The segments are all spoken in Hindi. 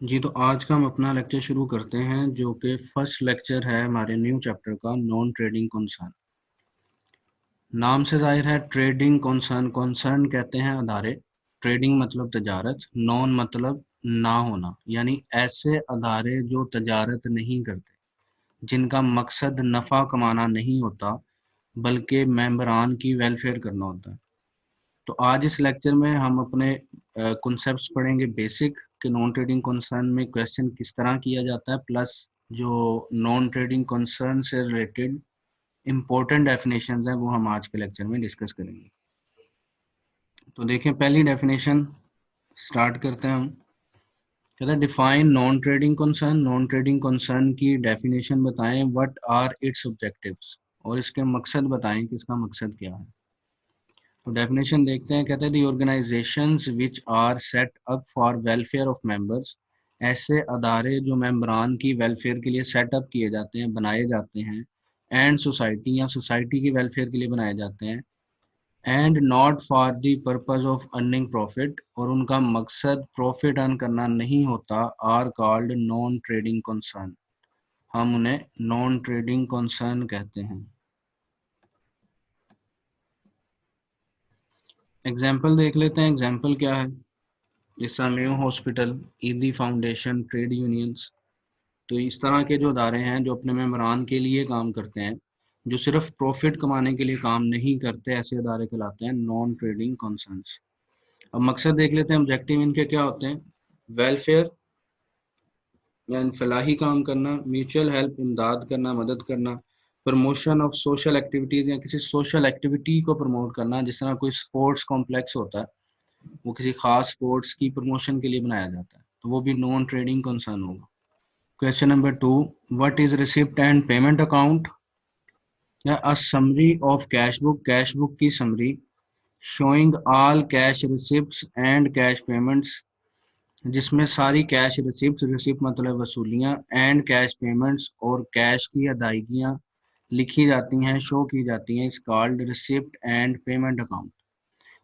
जी, तो आज का हम अपना लेक्चर शुरू करते हैं जो कि फर्स्ट लेक्चर है हमारे न्यू चैप्टर का नॉन ट्रेडिंग कंसर्न। नाम से जाहिर है ट्रेडिंग कंसर्न, कंसर्न कहते हैं अदारे, ट्रेडिंग मतलब तजारत, नॉन मतलब ना होना, यानी ऐसे अदारे जो तजारत नहीं करते, जिनका मकसद नफ़ा कमाना नहीं होता बल्कि मेंबरान की वेलफेयर करना होता है। तो आज इस लेक्चर में हम अपने कॉन्सेप्ट्स पढ़ेंगे बेसिक कि नॉन ट्रेडिंग कंसर्न में क्वेश्चन किस तरह किया जाता है, प्लस जो नॉन ट्रेडिंग कंसर्न से रिलेटेड इम्पोर्टेंट डेफिनेशंस हैं वो हम आज के लेक्चर में डिस्कस करेंगे। तो देखें, पहली डेफिनेशन स्टार्ट करते हैं हम। कहते हैं define non trading concern. Non trading concern की डेफिनेशन बताएं, व्हाट आर इट्स ऑब्जेक्टिव्स, और इसके मकसद बताएं कि इसका मकसद क्या है। तो डेफिनेशन देखते हैं। कहते हैं the organisations which are set up for welfare of members, ऐसे अदारे जो मेंबरान की वेलफेयर के लिए सेटअप किए जाते हैं, बनाए जाते हैं, एंड सोसाइटी या सोसाइटी की वेलफेयर के लिए बनाए जाते हैं, and not for the purpose of earning profit, और उनका मकसद प्रॉफिट अर्न करना नहीं होता, are called non trading concern. हम उन्हें नॉन ट्रेडिंग कंसर्न कहते हैं। एग्जाम्पल देख लेते हैं। एग्जाम्पल क्या है? जैसा मेयो हॉस्पिटल, ईदी फाउंडेशन, ट्रेड यूनियंस। तो इस तरह के जो अदारे हैं जो अपने मेम्बरान के लिए काम करते हैं, जो सिर्फ प्रॉफिट कमाने के लिए काम नहीं करते, ऐसे अदारे कहलाते हैं नॉन ट्रेडिंग कंसर्न्स। अब मकसद देख लेते हैं, ऑब्जेक्टिव इनके क्या होते हैं। वेलफेयर यानी फलाही काम करना, म्यूचुअल हेल्प इमदाद करना, मदद करना, प्रमोशन ऑफ सोशल एक्टिविटीज़ या किसी सोशल एक्टिविटी को प्रमोट करना, जिस तरह कोई स्पोर्ट्स कॉम्प्लेक्स होता है, वो किसी खास स्पोर्ट्स की प्रमोशन के लिए बनाया जाता है, तो वो भी नॉन ट्रेडिंग कंसर्न होगा। Question number 2, what is receipt and payment account? या a summary of cash book, cash book की समरी, showing all cash receipts and cash payments, जिसमें सारी कैश रिसिप्ट, रिसिप्ट मतलब वसूलियाँ, एंड कैश पेमेंट्स और कैश की अदायगियाँ लिखी जाती हैं, शो की जाती हैं, इस called receipt and payment account.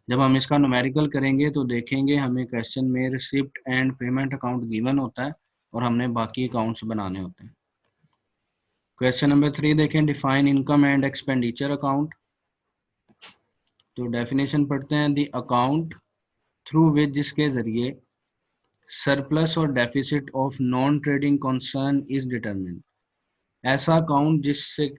जब हम इसका न्यूमेरिकल करेंगे तो देखेंगे हमें क्वेश्चन में receipt and payment account given होता है और हमने बाकी अकाउंट्स बनाने होते हैं। क्वेश्चन नंबर 3 देखें, define income and expenditure account. तो डेफिनेशन पढ़ते हैं। द अकाउंट थ्रू विच, जिसके जरिए सरप्लस और deficit of non trading concern is determined. ऐसा अकाउंट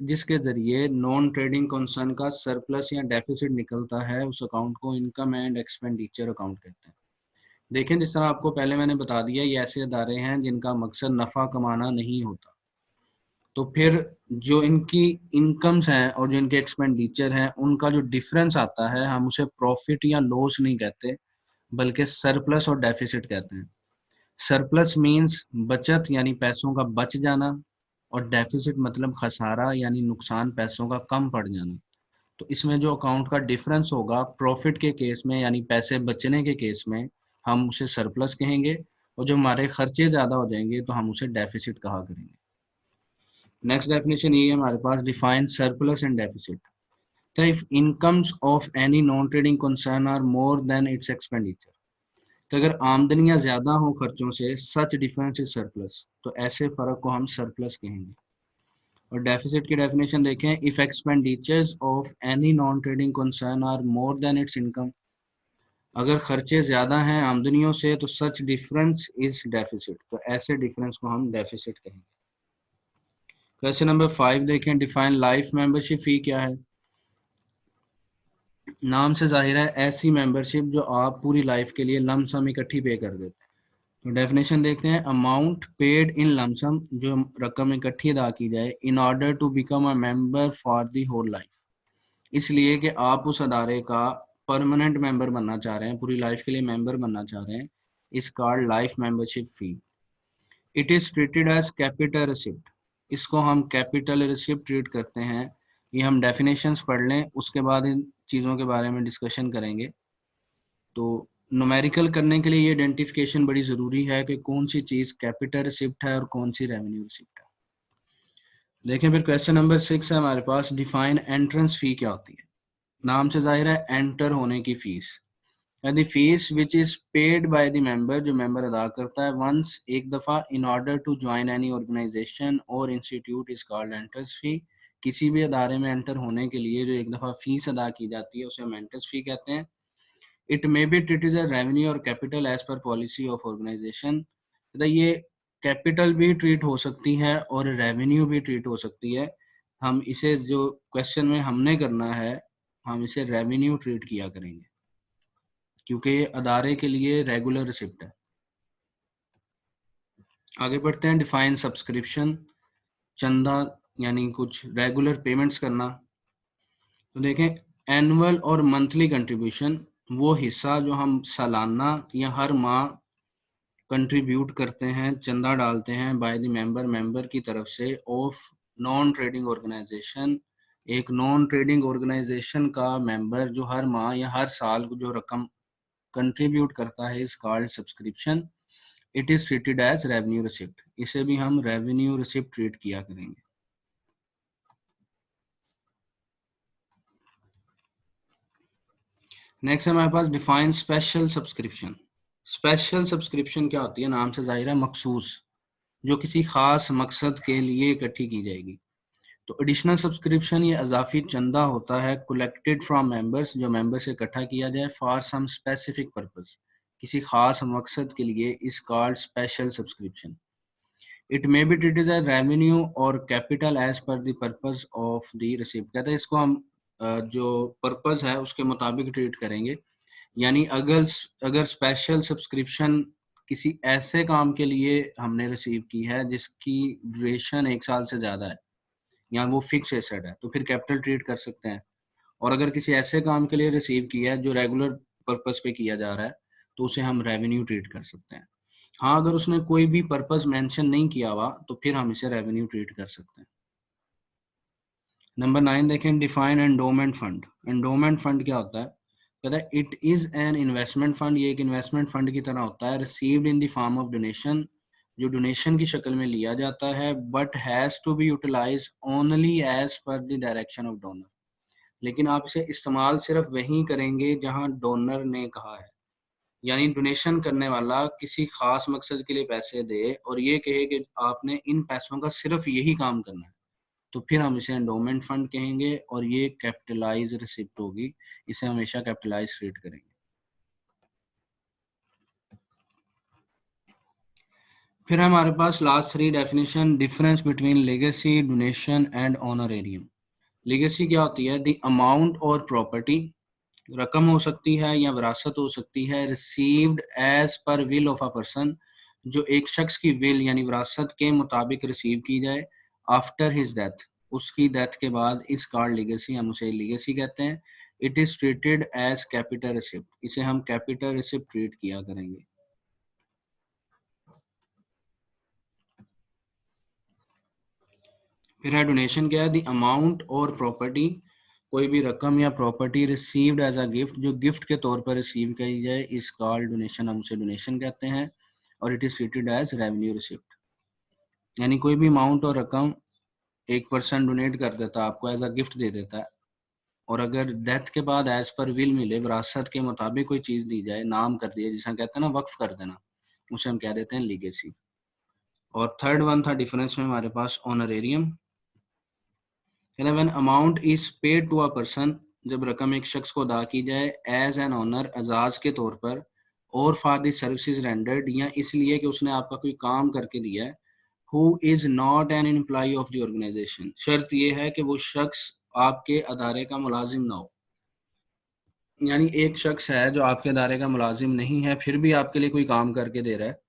जिसके जरिए नॉन ट्रेडिंग कंसर्न का सरप्लस या डेफिसिट निकलता है, उस अकाउंट को इनकम एंड एक्सपेंडिचर अकाउंट कहते हैं। देखें, जिस तरह आपको पहले मैंने बता दिया, ये ऐसे अदारे हैं जिनका मकसद नफ़ा कमाना नहीं होता, तो फिर जो इनकी इनकम्स हैं और जो इनके एक्सपेंडिचर हैं, उनका जो डिफरेंस आता है, हम उसे प्रॉफिट या लॉस नहीं कहते बल्कि सरप्लस और डेफिसिट कहते हैं। सरप्लस मींस बचत यानी पैसों का बच जाना, और डेफिसिट मतलब खसारा यानी नुकसान, पैसों का कम पड़ जाना। तो इसमें जो अकाउंट का डिफरेंस होगा प्रॉफिट के केस में यानी पैसे बचने के केस में, हम उसे सरप्लस कहेंगे, और जब हमारे खर्चे ज़्यादा हो जाएंगे तो हम उसे डेफिसिट कहा करेंगे। नेक्स्ट डेफिनेशन ये है हमारे पास, डिफाइन सरप्लस एंड डेफिसिट। तो if incomes of any non trading concern are more than its expenditure, तो अगर आमदनियां ज्यादा हो खर्चों से, सच डिफरेंस इज सरप्लस, तो ऐसे फर्क को हम सरप्लस कहेंगे। और डेफिसिट की डेफिनेशन देखें, if expenditures of any non trading concern are more than its income, अगर खर्चे ज्यादा हैं आमदनियों से तो सच डिफरेंस इज डेफिसिट, तो ऐसे डिफरेंस को हम डेफिसिट कहेंगे। क्वेश्चन नंबर 5 देखें, डिफाइन लाइफ मेंबरशिप फी क्या है? नाम से जाहिर है ऐसी मेंबरशिप जो आप पूरी लाइफ के लिए लमसम इकट्ठी पे कर देते हैं। तो डेफिनेशन देखते हैं, अमाउंट पेड इन लमसम, जो रकम इकट्ठी अदा की जाए, in order to become a member for the whole life, इसलिए कि आप उस अदारे का परमानेंट मेंबर बनना चाह रहे हैं, पूरी लाइफ के लिए मेंबर बनना चाह रहे हैं, इस card life membership fee. It is treated as capital receipt, इसको हम कैपिटल रिसिप्ट ट्रीट करते हैं। ये हम डेफिनेशंस पढ़ लें, उसके बाद इन चीज़ों के बारे में डिस्कशन करेंगे। तो न्यूमेरिकल करने के लिए ये आइडेंटिफिकेशन बड़ी ज़रूरी है कि कौन सी चीज़ कैपिटल रिसिप्ट है और कौन सी रेवेन्यू रिसिप्ट है। देखें, फिर क्वेश्चन नंबर 6 है हमारे पास, डिफाइन एंट्रेंस फ़ी क्या होती है? नाम से जाहिर है एंटर होने की fees. The fee which is paid by the member, जो मेंबर अदा करता है वंस, एक दफ़ा, in order to join any organisation और institute is called entrance fee. किसी भी अदारे में एंटर होने के लिए जो एक दफ़ा फीस अदा की जाती है उसे हम एंट्रेंस फी कहते हैं। It may be treat is a revenue और capital as per policy of organisation. मतलब ये कैपिटल भी ट्रीट हो सकती है और रेवेन्यू भी ट्रीट हो सकती है। हम इसे जो क्वेश्चन में हमने करना है, हम इसे रेवेन्यू ट्रीट किया करेंगे क्योंकि ये अदारे के लिए रेगुलर रिसिप्ट है। आगे बढ़ते हैं। डिफाइन सब्सक्रिप्शन, चंदा यानी कुछ रेगुलर पेमेंट्स करना। तो देखें, एनुअल और मंथली कंट्रीब्यूशन, वो हिस्सा जो हम सालाना या हर माह कंट्रीब्यूट करते हैं, चंदा डालते हैं बाय द मेंबर की तरफ से, ऑफ नॉन ट्रेडिंग ऑर्गेनाइजेशन। एक नॉन ट्रेडिंग ऑर्गेनाइजेशन का मेंबर जो हर माह या हर साल जो रकम कंट्रीब्यूट करता है is called subscription. It is treated as revenue receipt. इसे भी हम रेवेन्यू रिसिप्ट ट्रीट किया करेंगे। नेक्स्ट है हमारे पास define special subscription. Special subscription क्या होती है? नाम से जाहिर है मखसूस, जो किसी खास मकसद के लिए इकट्ठी की जाएगी। तो एडिशनल सब्सक्रिप्शन ये अजाफी चंदा होता है कलेक्टेड फ्रॉम मेंबर्स, जो मेंबर से इकट्ठा किया जाए फॉर सम स्पेसिफिक पर्पस, किसी खास मकसद के लिए, is called special subscription. It may be treated as revenue और capital as per the purpose of the receipt. कहते हैं इसको हम जो पर्पस है उसके मुताबिक ट्रीट करेंगे। यानी अगर अगर स्पेशल सब्सक्रिप्शन किसी ऐसे काम के लिए हमने रिसीव की है जिसकी ड्यूरेशन 1 साल से ज़्यादा है या वो फिक्स एसेट है, तो फिर कैपिटल ट्रीट कर सकते हैं। और अगर किसी ऐसे काम के लिए रिसीव किया है जो रेगुलर पर्पस पे किया जा रहा है, तो उसे हम रेवेन्यू ट्रीट कर सकते हैं। हाँ, अगर उसने कोई भी पर्पस मेंशन नहीं किया हुआ तो फिर हम इसे रेवेन्यू ट्रीट कर सकते हैं। नंबर 9 देखें, define endowment fund. Endowment fund क्या होता है? कहता है it is an investment fund. ये एक इन्वेस्टमेंट फंड की तरह होता है, received in the form of donation, जो डोनेशन की शक्ल में लिया जाता है, but has to be utilise only as per the direction of donor. लेकिन आप इसे इस्तेमाल सिर्फ वहीं करेंगे जहां डोनर ने कहा है। यानी डोनेशन करने वाला किसी खास मकसद के लिए पैसे दे और ये कहे कि आपने इन पैसों का सिर्फ यही काम करना है, तो फिर हम इसे एंडोमेंट फंड कहेंगे और ये कैपिटलाइज रिसिप्ट होगी। इसे हमेशा कैपिटलाइज ट्रीट करेंगे। फिर हमारे पास last 3 definition. Difference between legacy, donation and honorarium. Legacy क्या होती है? द अमाउंट और प्रॉपर्टी, रकम हो सकती है या विरासत हो सकती है, received as per will of a person, जो एक शख्स की विल यानी विरासत के मुताबिक रिसीव की जाए, आफ्टर हिज डेथ, उसकी डेथ के बाद, इस कॉल्ड लीगेसी, हम उसे लीगेसी कहते हैं। It is treated as capital receipt. इसे हम कैपिटल रिसिप्ट ट्रीट किया करेंगे। फिर है डोनेशन क्या है? द अमाउंट और प्रॉपर्टी, कोई भी रकम या property received as a gift, जो गिफ्ट के तौर पर रिसीव की जाए, इस कॉल्ड डोनेशन, हम उसे डोनेशन कहते हैं। और it is treated as revenue receipt. यानी कोई भी अमाउंट और रकम एक पर्सन डोनेट कर देता है, आपको एज अ गिफ्ट दे देता है, और अगर डेथ के बाद एज पर विल मिले, विरासत के मुताबिक कोई चीज़ दी जाए, नाम कर दिया, जिसे हम कहते हैं ना वक्फ कर देना, उसे हम कह देते हैं लीगेसी। और थर्ड वन था डिफरेंस में हमारे पास honorarium. When amount is paid to a person, जब रकम एक शख्स को अदा की जाए, एज एन ऑनर, एजाज के तौर पर, और फॉर द सर्विसेज रेंडर्ड, या इसलिए कि उसने आपका कोई काम करके दिया है, who is not an employee of the organisation. शर्त यह है कि वो शख्स आपके अदारे का मुलाजिम ना हो। यानी एक शख्स है जो आपके अदारे का मुलाजिम नहीं है फिर भी आपके लिए कोई काम करके दे रहा है,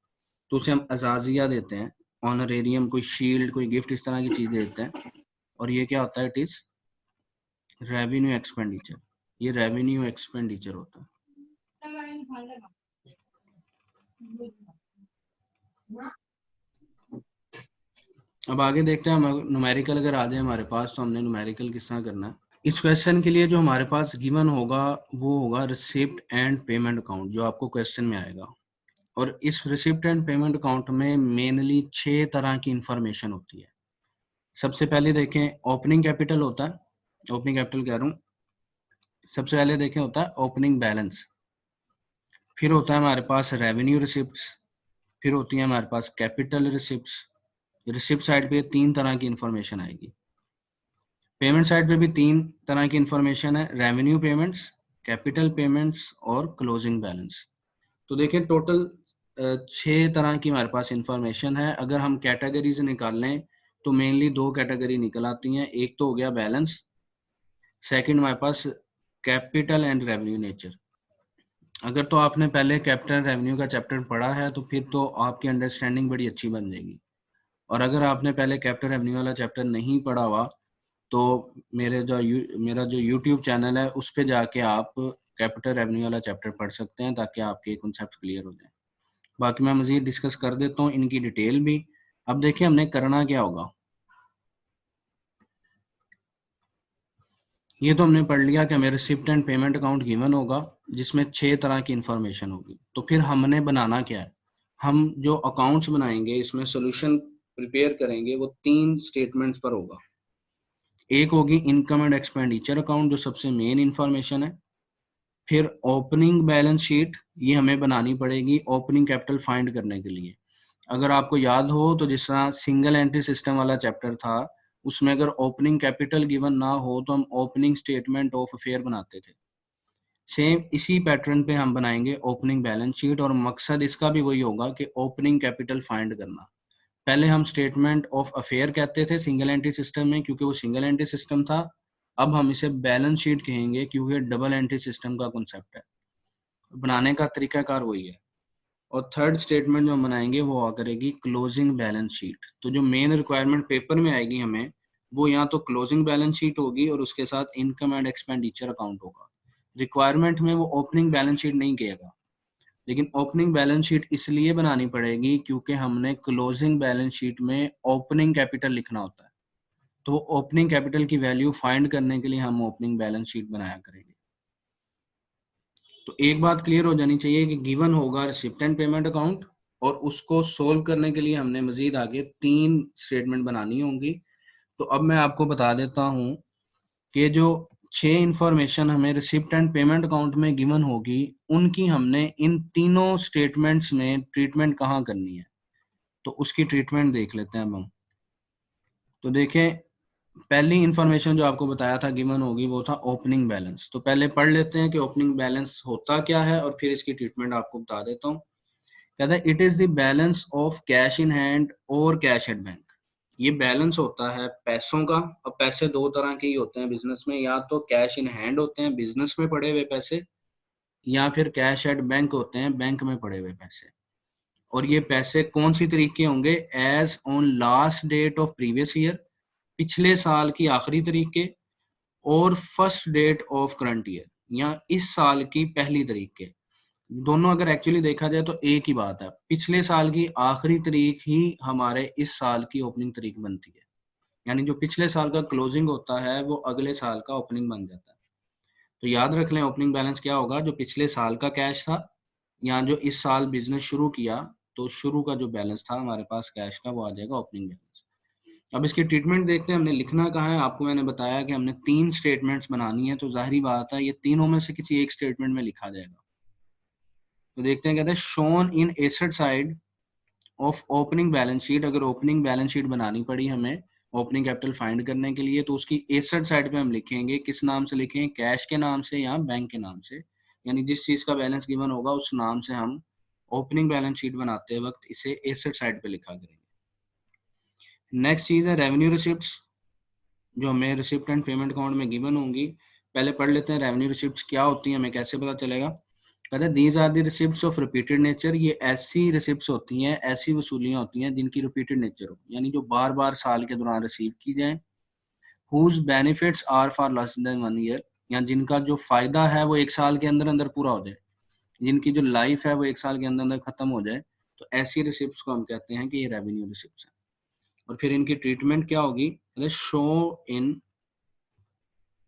तो उसे हम अजाजिया देते हैं, ऑनरेरियम, कोई शील्ड, कोई गिफ्ट, इस तरह की चीज़ देते हैं। और ये क्या होता है? It is revenue expenditure. ये रेवेन्यू एक्सपेंडिचर होता है। अब आगे देखते हैं, हम न्यूमेरिकल अगर आ जाए हमारे पास तो हमने न्यूमेरिकल किस तरह करना है। इस क्वेश्चन के लिए जो हमारे पास गिवन होगा वो होगा रिसिप्ट एंड पेमेंट अकाउंट, जो आपको क्वेश्चन में आएगा। और इस रिसिप्ट एंड पेमेंट अकाउंट में मेनली 6 तरह की इंफॉर्मेशन होती है। सबसे पहले देखें, ओपनिंग कैपिटल होता है। ओपनिंग कैपिटल कह रहा हूँ। सबसे पहले देखें होता है ओपनिंग बैलेंस। फिर होता है हमारे पास रेवेन्यू रिसिप्ट्स, फिर होती है हमारे पास कैपिटल रिसिप्ट्स। रिसिप्ट साइड पे 3 तरह की इंफॉर्मेशन आएगी। पेमेंट साइड पे भी 3 तरह की इंफॉर्मेशन है, रेवेन्यू पेमेंट्स, कैपिटल पेमेंट्स और क्लोजिंग बैलेंस। तो देखिए टोटल 6 तरह की हमारे पास इंफॉर्मेशन है। अगर हम कैटेगरीज निकाल लें तो मेनली 2 कैटेगरी निकल आती हैं। एक तो हो गया बैलेंस, सेकंड हमारे पास कैपिटल एंड रेवेन्यू नेचर। अगर तो आपने पहले कैपिटल रेवेन्यू का चैप्टर पढ़ा है तो फिर तो आपकी अंडरस्टैंडिंग बड़ी अच्छी बन जाएगी। और अगर आपने पहले कैपिटल रेवेन्यू वाला चैप्टर नहीं पढ़ा हुआ तो मेरा जो यूट्यूब चैनल है उस पे जाके आप कैपिटल रेवेन्यू वाला चैप्टर पढ़ सकते हैं, ताकि आपके कॉन्सेप्ट क्लियर हो जाए। बाकी मैं मज़ीद डिस्कस कर देता हूँ इनकी डिटेल भी। अब देखिए हमने करना क्या होगा। ये तो हमने पढ़ लिया कि हमें receipt and payment account given होगा जिसमें 6 तरह की इंफॉर्मेशन होगी। तो फिर हमने बनाना क्या है, हम जो अकाउंट्स बनाएंगे इसमें सोल्यूशन प्रिपेयर करेंगे वो 3 स्टेटमेंट्स पर होगा। एक होगी इनकम एंड एक्सपेंडिचर अकाउंट जो सबसे मेन इंफॉर्मेशन है। फिर ओपनिंग बैलेंस शीट, ये हमें बनानी पड़ेगी ओपनिंग कैपिटल फाइंड करने के लिए। अगर आपको याद हो तो जिस तरह सिंगल एंट्री सिस्टम वाला चैप्टर था उसमें अगर ओपनिंग कैपिटल गिवन ना हो तो हम ओपनिंग स्टेटमेंट ऑफ अफेयर बनाते थे। सेम इसी पैटर्न पे हम बनाएंगे ओपनिंग बैलेंस शीट, और मकसद इसका भी वही होगा कि ओपनिंग कैपिटल फाइंड करना। पहले हम स्टेटमेंट ऑफ अफेयर कहते थे सिंगल एंट्री सिस्टम में क्योंकि वो सिंगल एंट्री सिस्टम था। अब हम इसे बैलेंस शीट कहेंगे क्योंकि डबल एंट्री सिस्टम का कॉन्सेप्ट है। बनाने का तरीकाकार वही है। और थर्ड स्टेटमेंट जो हम बनाएंगे वो आ करेगी क्लोजिंग बैलेंस शीट। तो जो मेन रिक्वायरमेंट पेपर में आएगी हमें वो या तो क्लोजिंग बैलेंस शीट होगी और उसके साथ इनकम एंड एक्सपेंडिचर अकाउंट होगा। रिक्वायरमेंट में वो ओपनिंग बैलेंस शीट नहीं कहेगा, लेकिन ओपनिंग बैलेंस शीट इसलिए बनानी पड़ेगी क्योंकि हमने क्लोजिंग बैलेंस शीट में ओपनिंग कैपिटल लिखना होता है। तो ओपनिंग कैपिटल की वैल्यू फाइंड करने के लिए हम ओपनिंग बैलेंस शीट बनाया करेंगे। तो एक बात क्लियर हो जानी चाहिए कि गिवन होगा रिसिप्ट एंड पेमेंट अकाउंट, और उसको सोल्व करने के लिए हमने मजीद आगे 3 स्टेटमेंट बनानी होंगी। तो अब मैं आपको बता देता हूँ कि जो 6 इंफॉर्मेशन हमें रिसिप्ट एंड पेमेंट अकाउंट में गिवन होगी उनकी हमने इन तीनों स्टेटमेंट्स में ट्रीटमेंट कहाँ करनी है। तो उसकी ट्रीटमेंट देख लेते हैं अब हम। तो देखें, पहली इंफॉर्मेशन जो आपको बताया था गिवन होगी वो था ओपनिंग बैलेंस। तो पहले पढ़ लेते हैं कि ओपनिंग बैलेंस होता क्या है और फिर इसकी ट्रीटमेंट आपको बता देता हूँ। कहता है it is the balance of cash in hand और कैश एट बैंक। ये बैलेंस होता है पैसों का। अब पैसे 2 तरह के ही होते हैं बिजनेस में, या तो कैश इन हैंड होते हैं बिजनेस में पड़े हुए पैसे, या फिर कैश एट बैंक होते हैं बैंक में पड़े हुए पैसे। और ये पैसे कौन सी तरीके होंगे, as on last date of previous year, पिछले साल की आखिरी तारीख के, और first date of current year, या इस साल की पहली तारीख के। दोनों अगर एक्चुअली देखा जाए तो एक ही बात है, पिछले साल की आखिरी तारीख ही हमारे इस साल की ओपनिंग तारीख बनती है। यानी जो पिछले साल का क्लोजिंग होता है वो अगले साल का ओपनिंग बन जाता है। तो याद रख लें ओपनिंग बैलेंस क्या होगा, जो पिछले साल का कैश था या जो इस साल बिजनेस शुरू किया तो शुरू का जो बैलेंस था हमारे पास कैश का वो आ जाएगा ओपनिंग बैलेंस। अब इसकी ट्रीटमेंट देखते हैं, हमने लिखना कहाँ है। आपको मैंने बताया कि हमने 3 स्टेटमेंट्स बनानी है, तो जाहिर बात है ये तीनों में से किसी एक स्टेटमेंट में लिखा जाएगा। तो देखते हैं, कहते हैं shown in asset side of opening balance sheet. अगर ओपनिंग बैलेंस शीट बनानी पड़ी हमें ओपनिंग कैपिटल फाइंड करने के लिए तो उसकी एसेट साइड पे हम लिखेंगे, किस नाम से लिखें, कैश के नाम से या बैंक के नाम से। यानी जिस चीज का बैलेंस गिवन होगा उस नाम से हम ओपनिंग बैलेंस शीट बनाते वक्त इसे एसेट साइड पे लिखा करेंगे। नेक्स्ट चीज है रेवेन्यू रिसिप्ट्स, जो हमें रिसिप्ट एंड पेमेंट अकाउंट में गिवन होंगी। पहले पढ़ लेते हैं रेवेन्यू रिसिप्ट्स क्या होती हैं, हमें कैसे पता चलेगा। कहते हैं these are the receipts of repeated nature. ये ऐसी रिसिप्ट्स होती हैं, ऐसी वसूलियां होती हैं जिनकी रिपीटेड नेचर हो, यानी जो बार बार साल के दौरान रिसीव की जाए। Whose benefits are for less than 1 year, या जिनका जो फायदा है वो 1 साल के अंदर अंदर पूरा हो जाए, जिनकी जो लाइफ है वो 1 साल के अंदर अंदर खत्म हो जाए। तो ऐसी रिसिप्ट्स को हम कहते हैं कि ये रेवेन्यू रिसिप्ट्स हैं। और फिर इनकी ट्रीटमेंट क्या होगी, शो इन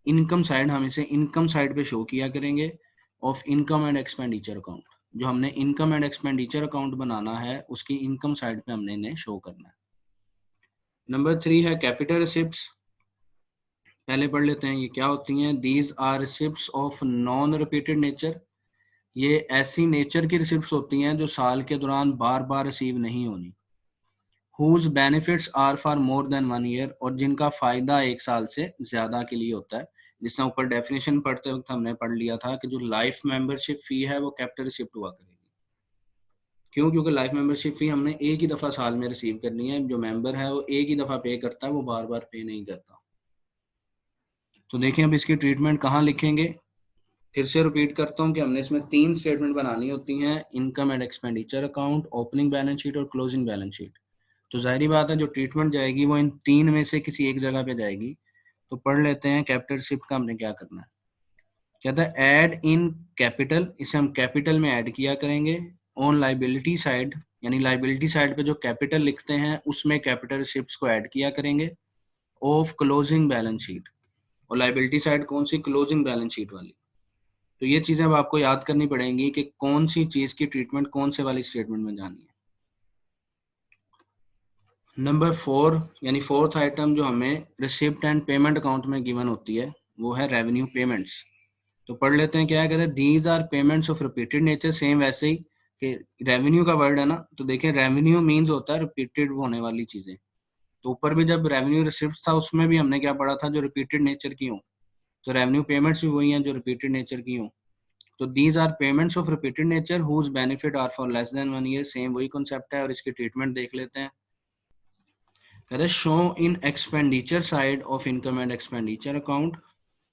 इनकम साइड, हम इसे इनकम साइड पे शो किया करेंगे of income and expenditure account. जो हमने इनकम एंड एक्सपेंडिचर अकाउंट बनाना है उसकी इनकम साइड पे हमने इन्हें शो करना है। नंबर 3 है कैपिटल रिसिप्ट्स। पहले पढ़ लेते हैं ये क्या होती हैं। These are receipts of non repeated nature. ये ऐसी नेचर की रिसिप्ट्स होती हैं जो साल के दौरान बार बार रिसीव नहीं होनी। Whose benefits are for more than 1 year, और जिनका फ़ायदा 1 साल से ज़्यादा के लिए होता है। जिससे ऊपर डेफिनेशन पढ़ते वक्त हमने पढ़ लिया था कि जो लाइफ मेंबरशिप फ़ी है वो कैपिटल रिसिप्ट हुआ करेगी। क्यों? क्योंकि लाइफ मेंबरशिप फ़ी हमने एक ही दफ़ा साल में रिसीव करनी है। जो मेंबर है वो एक ही दफ़ा पे करता है, वो बार-बार पे नहीं करता। तो देखें अब इसकी ट्रीटमेंट कहाँ लिखेंगे? फिर से रिपीट करता हूँ कि हमने इसमें 3 स्टेटमेंट बनानी होती हैं, income and expenditure account, opening balance sheet और क्लोजिंग बैलेंस शीट। तो ज़ाहिर-सी बात है जो ट्रीटमेंट जाएगी वो इन 3 में से किसी एक जगह पे जाएगी। तो पढ़ लेते हैं कैपिटल रिसिप्ट का हमने क्या करना है। कहता है ऐड इन कैपिटल, इसे हम कैपिटल में ऐड किया करेंगे। ऑन लायबिलिटी साइड, यानी लायबिलिटी साइड पे जो कैपिटल लिखते हैं उसमें कैपिटल रिसिप्ट्स को ऐड किया करेंगे। ऑफ क्लोजिंग बैलेंस शीट, और लायबिलिटी साइड कौन सी? क्लोजिंग बैलेंस शीट वाली। तो ये चीज़ें अब आपको याद करनी पड़ेंगी कि कौन सी चीज़ की ट्रीटमेंट कौन से वाली स्टेटमेंट में जानी है। नंबर 4 यानी फोर्थ आइटम जो हमें रिसिप्ट एंड पेमेंट अकाउंट में गिवन होती है वो है रेवेन्यू पेमेंट्स। तो पढ़ लेते हैं क्या कहते हैं। These are payments of repeated nature, same वैसे ही कि रेवेन्यू का वर्ड है ना, तो देखें रेवेन्यू मीन्स होता है रिपीटेड होने वाली चीज़ें। तो ऊपर भी जब रेवेन्यू रिसिप्ट था उसमें भी हमने क्या पढ़ा था? जो रिपीटेड नेचर की हो। तो रेवेन्यू पेमेंट्स भी वही हैं जो रिपीटेड नेचर की हो। तो these are payments of repeated nature whose benefit are for less than 1 year, same वही कॉन्सेप्ट है। और इसकी ट्रीटमेंट देख लेते हैं। कहते हैं show in expenditure side of income and expenditure account,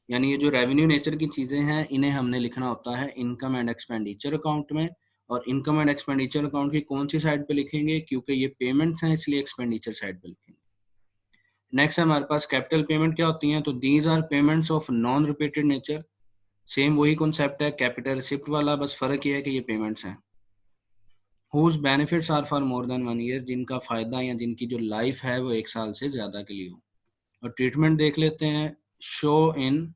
यानी ये जो रेवेन्यू नेचर की चीज़ें हैं इन्हें हमने लिखना होता है इनकम एंड एक्सपेंडिचर अकाउंट में। और इनकम एंड एक्सपेंडिचर अकाउंट की कौन सी साइड पे लिखेंगे? क्योंकि ये पेमेंट्स हैं इसलिए एक्सपेंडिचर साइड पे लिखेंगे। नेक्स्ट हमारे पास कैपिटल पेमेंट क्या होती हैं? तो these are payments of non repeated nature, same वही कॉन्सेप्ट है कैपिटल रिसिप्ट वाला, बस फर्क ये है कि ये पेमेंट्स हैं। Whose benefits are for more than 1 year, जिनका फ़ायदा या जिनकी जो लाइफ है वो 1 साल से ज़्यादा के लिए हो। और ट्रीटमेंट देख लेते हैं। Show in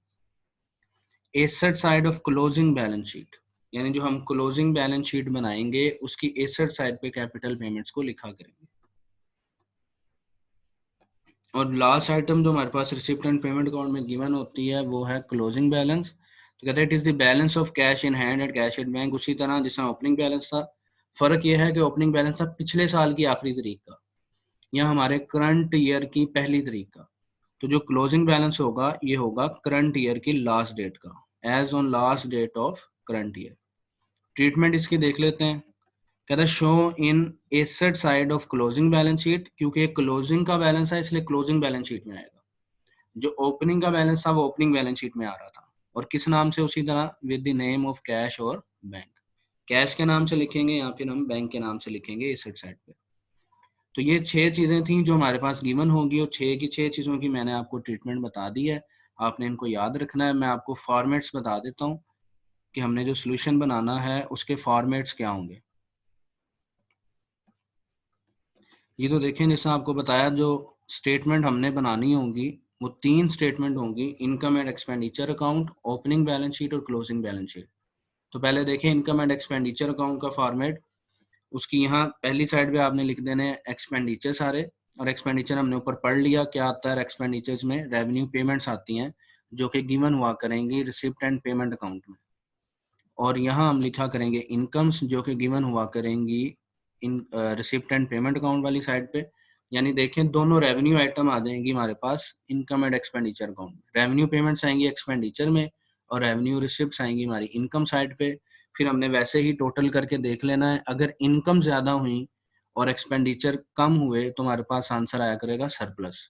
asset side of closing balance sheet, यानी जो हम क्लोजिंग बैलेंस शीट बनाएंगे उसकी एसेट साइड पे कैपिटल पेमेंट्स को लिखा करेंगे। और लास्ट आइटम जो हमारे पास रिसिप्ट एंड पेमेंट अकाउंट में गिवन होती है वो है क्लोजिंग बैलेंस। तो कहते हैं it is the balance of cash in hand and cash at bank. उसी तरह जिसमें ओपनिंग बैलेंस था, फ़र्क यह है कि ओपनिंग बैलेंस था पिछले साल की आखिरी तारीख का या हमारे करंट ईयर की पहली तारीख का। तो जो क्लोजिंग बैलेंस होगा ये होगा करंट ईयर की लास्ट डेट का, as on last date of current year. Treatment इसकी देख लेते हैं। कहता है show in asset side of closing balance sheet, क्योंकि क्लोजिंग का बैलेंस है इसलिए क्लोजिंग बैलेंस शीट में आएगा। जो ओपनिंग का बैलेंस था वो ओपनिंग बैलेंस शीट में आ रहा था। और किस नाम से? उसी तरह with the name of cash और बैंक। कैश के नाम से लिखेंगे या फिर हम बैंक के नाम से लिखेंगे एसेट साइड पे। तो ये 6 चीज़ें थी जो हमारे पास गिवन होंगी, और 6 की 6 चीज़ों की मैंने आपको ट्रीटमेंट बता दी है। आपने इनको याद रखना है। मैं आपको फॉर्मेट्स बता देता हूँ कि हमने जो सोल्यूशन बनाना है उसके फॉर्मेट्स क्या होंगे। ये तो देखें, जैसे आपको बताया जो स्टेटमेंट हमने बनानी होंगी वो 3 स्टेटमेंट होंगी, income and expenditure account, opening balance sheet और क्लोजिंग बैलेंस शीट। तो पहले देखें इनकम एंड एक्सपेंडिचर अकाउंट का फॉर्मेट। उसकी यहाँ पहली साइड पे आपने लिख देने हैं एक्सपेंडिचर सारे। और एक्सपेंडिचर हमने ऊपर पढ़ लिया क्या आता है। एक्सपेंडिचर्स में रेवेन्यू पेमेंट्स आती हैं जो कि गिवन हुआ करेंगी रिसिप्ट एंड पेमेंट अकाउंट में। और यहाँ हम लिखा करेंगे इनकम्स जो कि गिवन हुआ करेंगी in receipt and payment account वाली साइड पे। यानी देखें दोनों रेवेन्यू आइटम आ जाएंगी हमारे पास इनकम एंड एक्सपेंडिचर अकाउंट में। रेवेन्यू पेमेंट्स आएंगी एक्सपेंडिचर में और रेवेन्यू रिसिप्ट्स आएंगी हमारी इनकम साइड पे। फिर हमने वैसे ही टोटल करके देख लेना है। अगर इनकम ज़्यादा हुई और एक्सपेंडिचर कम हुए तो हमारे पास आंसर आया करेगा सरप्लस।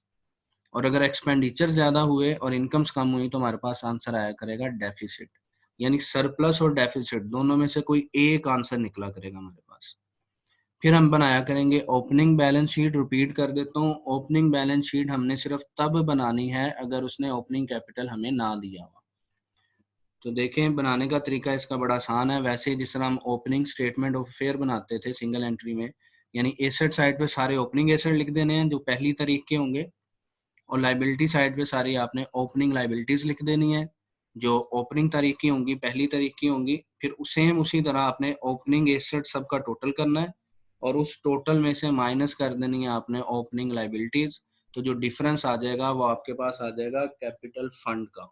और अगर एक्सपेंडिचर ज़्यादा हुए और इनकम्स कम हुई तो हमारे पास आंसर आया करेगा डेफिसिट। यानी सरप्लस और डेफिसिट दोनों में से कोई एक आंसर निकला करेगा हमारे पास। फिर हम बनाया करेंगे ओपनिंग बैलेंस शीट। रिपीट कर देता हूँ, ओपनिंग बैलेंस शीट हमने सिर्फ तब बनानी है अगर उसने ओपनिंग कैपिटल हमें ना दिया हुआ। तो देखें बनाने का तरीका इसका बड़ा आसान है। वैसे ही जिस तरह हम ओपनिंग स्टेटमेंट ऑफ अफेयर बनाते थे सिंगल एंट्री में, यानी एसेट साइड पे सारे ओपनिंग एसेट लिख देने हैं जो पहली तारीख के होंगे, और लाइबिलिटी साइड पे सारी आपने ओपनिंग लाइबिलिटीज लिख देनी है जो ओपनिंग तारीख की होंगी, पहली तारीख की होंगी। फिर सेम उसी तरह आपने ओपनिंग एसेट सबका टोटल करना है और उस टोटल में से माइनस कर देनी है आपने ओपनिंग लाइबिलिटीज। तो जो डिफरेंस आ जाएगा वो आपके पास आ जाएगा कैपिटल फंड का,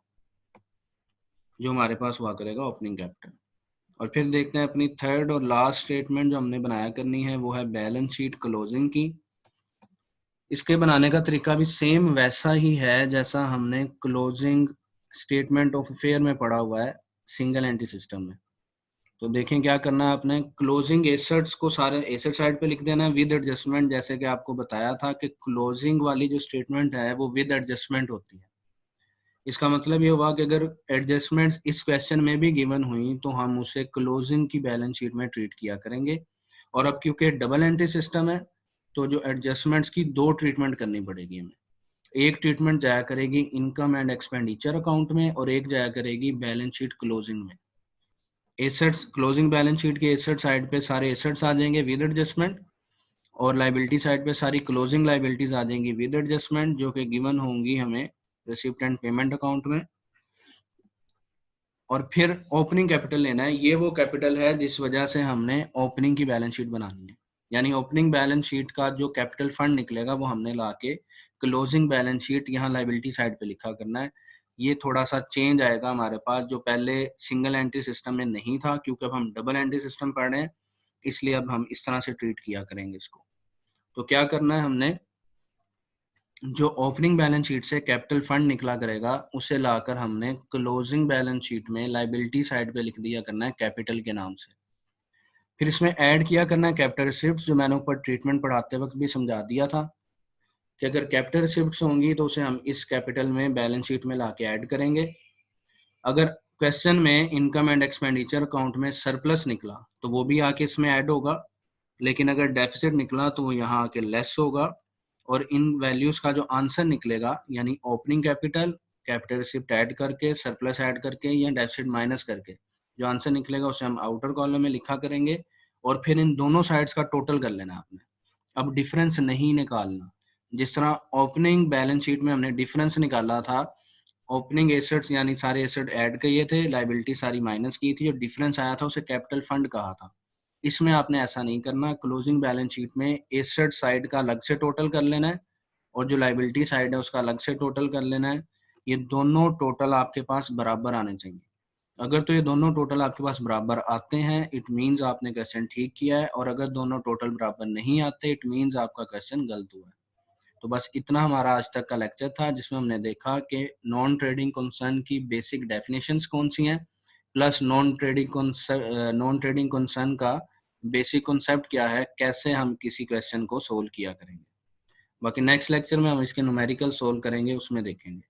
जो हमारे पास हुआ करेगा ओपनिंग कैपिटल। और फिर देखते हैं अपनी थर्ड और लास्ट स्टेटमेंट जो हमने बनाया करनी है, वो है बैलेंस शीट क्लोजिंग की। इसके बनाने का तरीका भी सेम वैसा ही है जैसा हमने क्लोजिंग स्टेटमेंट ऑफ अफेयर में पढ़ा हुआ है सिंगल एंट्री सिस्टम में। तो देखें क्या करना है, आपने क्लोजिंग एसेट्स को सारे एसेट साइड पे लिख देना है विद एडजस्टमेंट। जैसे कि आपको बताया था कि क्लोजिंग वाली जो स्टेटमेंट है वो विद एडजस्टमेंट होती है। इसका मतलब ये हुआ कि अगर एडजस्टमेंट्स इस क्वेश्चन में भी गिवन हुई तो हम उसे क्लोजिंग की बैलेंस शीट में ट्रीट किया करेंगे। और अब क्योंकि डबल एंट्री सिस्टम है तो जो एडजस्टमेंट्स की दो ट्रीटमेंट करनी पड़ेगी हमें। एक ट्रीटमेंट जाया करेगी इनकम एंड एक्सपेंडिचर अकाउंट में और एक जाया करेगी बैलेंस शीट क्लोजिंग में। एसेट्स क्लोजिंग बैलेंस शीट के एसेट साइड पे सारे एसेट्स आ जाएंगे विद एडजस्टमेंट, और लाइबिलिटी साइड पे सारी क्लोजिंग लाइबिलिटीज आ जाएंगी विद एडजस्टमेंट, जो कि गिवन होंगी हमें रिसिप्ट एंड पेमेंट अकाउंट में। और फिर ओपनिंग कैपिटल लेना है, ये वो कैपिटल है जिस वजह से हमने ओपनिंग की बैलेंस शीट बनानी है। यानी ओपनिंग बैलेंस शीट का जो कैपिटल फंड निकलेगा वो हमने ला के क्लोजिंग बैलेंस शीट यहाँ लाइबिलिटी साइड पे लिखा करना है। ये थोड़ा सा चेंज आएगा हमारे पास, जो पहले सिंगल एंट्री सिस्टम में नहीं था, क्योंकि अब हम डबल एंट्री सिस्टम पढ़ रहे हैं, इसलिए अब हम इस तरह से ट्रीट किया करेंगे इसको। तो क्या करना है, हमने जो ओपनिंग बैलेंस शीट से कैपिटल फंड निकला करेगा उसे लाकर हमने क्लोजिंग बैलेंस शीट में लाइबिलिटी साइड पे लिख दिया करना है कैपिटल के नाम से। फिर इसमें ऐड किया करना है कैपिटल रिसिप्ट, जो मैंने ऊपर ट्रीटमेंट पढ़ाते वक्त भी समझा दिया था कि अगर कैपिटल रिसिप्ट होंगी तो उसे हम इस कैपिटल में बैलेंस शीट में ला के ऐड करेंगे। अगर क्वेश्चन में इनकम एंड एक्सपेंडिचर अकाउंट में सरप्लस निकला तो वो भी आके इसमें ऐड होगा, लेकिन अगर डेफिसिट निकला तो वो यहाँ आके लेस होगा। और इन वैल्यूज का जो आंसर निकलेगा, यानी opening capital, capital receipt add करके, सरप्लस ऐड करके या डेफिसिट माइनस करके जो आंसर निकलेगा उसे हम आउटर कॉलम में लिखा करेंगे। और फिर इन दोनों साइड्स का टोटल कर लेना आपने, अब डिफरेंस नहीं निकालना। जिस तरह ओपनिंग बैलेंस शीट में हमने डिफरेंस निकाला था, ओपनिंग एसेट्स यानी सारे एसेट ऐड किए थे, लाइबिलिटी सारी माइनस की थी, और डिफरेंस आया था उसे कैपिटल फंड कहा था। इसमें आपने ऐसा नहीं करना, क्लोजिंग बैलेंस शीट में एसेट साइड का अलग से टोटल कर लेना है और जो लाइबिलिटी साइड है उसका अलग से टोटल कर लेना है। ये दोनों टोटल आपके पास बराबर आने चाहिए। अगर तो ये दोनों टोटल आपके पास बराबर आते हैं, इट मीन्स आपने क्वेश्चन ठीक किया है, और अगर दोनों टोटल बराबर नहीं आते, इट मीन्स आपका क्वेश्चन गलत हुआ है। तो बस इतना हमारा आज तक का लेक्चर था, जिसमें हमने देखा कि नॉन ट्रेडिंग कंसर्न की बेसिक डेफिनेशंस कौन सी हैं, प्लस नॉन ट्रेडिंग कंसर्न का बेसिक कॉन्सेप्ट क्या है, कैसे हम किसी क्वेश्चन को सोल्व किया करेंगे। बाकी नेक्स्ट लेक्चर में हम इसके न्यूमेरिकल सोल्व करेंगे, उसमें देखेंगे।